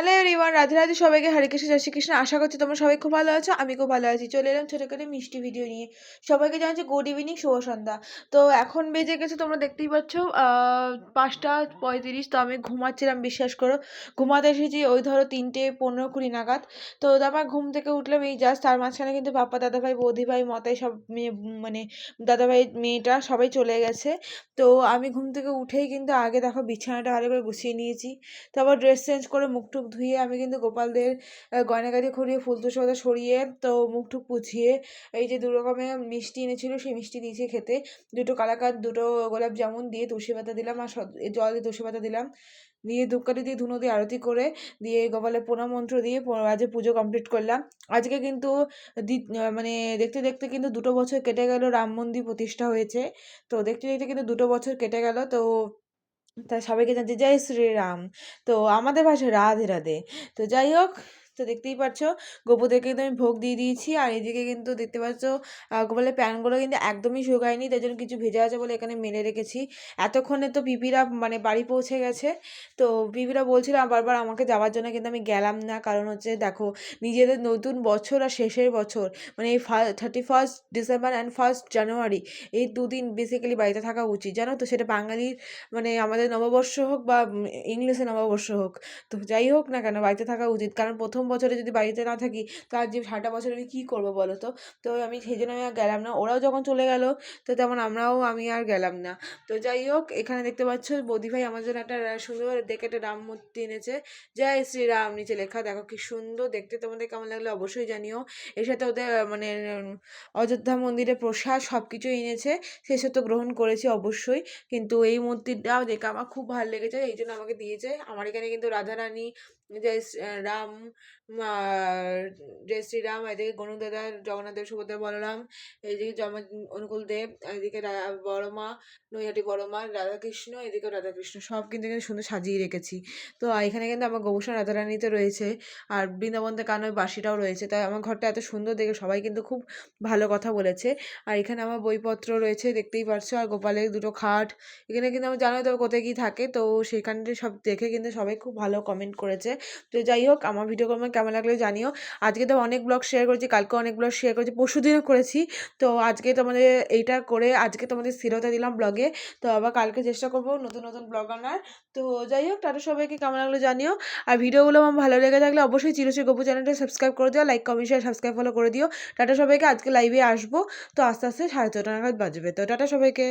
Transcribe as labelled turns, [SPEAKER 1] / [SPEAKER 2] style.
[SPEAKER 1] Hello everyone, Radhe Radhe সবাইকে। হরে কৃষ্ণ, জয় শ্রীকৃষ্ণ। আশা করছি তোমরা সবাই খুব ভালো আছো। আমি খুব ভালো আছি। চলে এলাম ছোটো করে মিষ্টি ভিডিও নিয়ে। সবাইকে জানাচ্ছি গুড ইভিনিং, শুভ সন্ধ্যা। তো এখন বেজে গেছে, তোমরা দেখতেই পাচ্ছ 5টা 35। তো আমি ঘুমাচ্ছিলাম, বিশ্বাস করো। ঘুমাতে এসেছি ওই ধরো 3টে 15-20 নাগাদ। তো তারপর ঘুম থেকে উঠলাম এই জাস্ট। তার মাঝখানে কিন্তু পাপা, দাদাভাই, বৌদিভাই, মতাই সব মেয়ে, মানে দাদাভাই মেয়েটা সবাই চলে গেছে। তো আমি ঘুম থেকে উঠেই কিন্তু আগে দেখো বিছানাটা ভালো করে গুছিয়ে নিয়েছি। তারপর ড্রেস চেঞ্জ করে মুখ টুক ধুয়ে আমি কিন্তু গোপালদের গয়নাগাটি খড়িয়ে ফুল তুলসী পাতা সরিয়ে তো মুখ টুক পুছিয়ে এই যে 2 রকমের মিষ্টি এনেছিল সেই মিষ্টি দিয়েছি খেতে। 2টো কালাকাঁদ, 2টো গোলাপ জামুন দিয়ে তুলসী পাতা দিলাম, আর জল দিয়ে তুলসী পাতা দিলাম, দিয়ে ধূপকাঠি দিয়ে ধুনো দিয়ে আরতি করে দিয়ে গোপালের প্রণাম মন্ত্র দিয়ে আজকে পুজো কমপ্লিট করলাম। আজকে কিন্তু মানে দেখতে দেখতে কিন্তু 2টো বছর কেটে গেল, রাম মন্দির প্রতিষ্ঠা হয়েছে। তো দেখতে দেখতে কিন্তু 2টো বছর কেটে গেল। তো তাই সবাইকে জানছি জয় শ্রীরাম। তো আমাদের ভাষায় রাধে রাধে। তো যাই হোক, তো দেখতেই পাচ্ছ গোপুদেরকে কিন্তু আমি ভোগ দিয়ে দিয়েছি। আর এদিকে কিন্তু দেখতে পাচ্ছ গোপালের প্যানগুলো কিন্তু একদমই শুকায়নি, তাই জন্য কিছু ভেজা আছে বলে এখানে মেলে রেখেছি। এতক্ষণে তো পিপিরা মানে বাড়ি পৌঁছে গেছে। তো পিপিরা বলছিল বারবার আমাকে যাওয়ার জন্য, কিন্তু আমি গেলাম না। কারণ হচ্ছে দেখো, নিজেদের নতুন বছর আর শেষের বছর, মানে এই 31 ডিসেম্বর অ্যান্ড 1 জানুয়ারি, এই দুদিন বেসিক্যালি বাড়িতে থাকা উচিত, জানো তো। সেটা বাঙালির মানে আমাদের নববর্ষ হোক বা ইংলিশে নববর্ষ হোক, তো যাই হোক না কেন বাড়িতে থাকা উচিত। কারণ প্রথম বছরে যদি বাড়িতে না থাকি, তার যে সারাটা বছর আমি কী করবো বলো তো। তো আমি সেই জন্য আমি আর গেলাম না। ওরাও যখন চলে গেল, তো তেমন আমি আর গেলাম না। তো যাই হোক, এখানে দেখতে পাচ্ছ বৌদিভাই আমার জন্য একটা সুন্দর দেখে একটা রাম মূর্তি এনেছে। জয় শ্রীরাম নিচে লেখা, দেখো কি সুন্দর দেখতে। তোমাদের কেমন লাগলো অবশ্যই জানিও। এর সাথে ওদের মানে অযোধ্যা মন্দিরে প্রসাদ সব কিছুই এনেছে, সেসব তো গ্রহণ করেছি অবশ্যই। কিন্তু এই মূর্তিটাও দেখে আমার খুব ভালো লেগেছে, এই জন্য আমাকে দিয়েছে। আমার এখানে কিন্তু রাধারানী, জয় রাম, জয় শ্রীরাম, এদিকে গণদাদা, জগন্নাথ দেব, সুভদ্রা, বলরাম, এইদিকে অনুকূল দেব, এদিকে বড় মা, নৈহাটি বড় মা, রাধাকৃষ্ণ, এদিকে রাধাকৃষ্ণ, সব কিন্তু এখানে সুন্দর সাজিয়ে রেখেছি। তো এখানে কিন্তু আমার গোবর্ষণ রাধারানীতে রয়েছে, আর বৃন্দাবনতে কানয় বাসিটাও রয়েছে। তাই আমার ঘরটা এত সুন্দর দেখে সবাই কিন্তু খুব ভালো কথা বলেছে। আর এখানে আমার বইপত্র রয়েছে, দেখতেই পারছো। আর গোপালের 2টো খাট। এখানে কিন্তু আমি জানোই তো কোথায় কী থাকে, তো সেখানটা সব দেখে কিন্তু সবাই খুব ভালো কমেন্ট করেছে। তো যাই হোক, আমার ভিডিওগুলো আমার কেমন লাগলো জানিও। আজকে তো অনেক ব্লগ শেয়ার করেছি, কালকে অনেক ব্লগ শেয়ার করেছি, পরশুদিনও করেছি। তো আজকে তোমাদের এইটা করে আজকে তোমাদের স্থিরতা দিলাম ব্লগে। তো আবার কালকে চেষ্টা করবো নতুন নতুন ব্লগ আনার। তো যাই হোক, টাটা সবাইকে, কেমন লাগলো জানিও। আর ভিডিওগুলো আমার ভালো লেগে থাকলে অবশ্যই চিরশ্রী গপু চ্যানেলটা সাবস্ক্রাইব করে দিও, like comment share subscribe follow করে দিও। টাটা সবাইকে। আজকে লাইভে আসবো, তো আস্তে আস্তে 6:30 নাগাদ বাজবে। তো টাটা সবাইকে।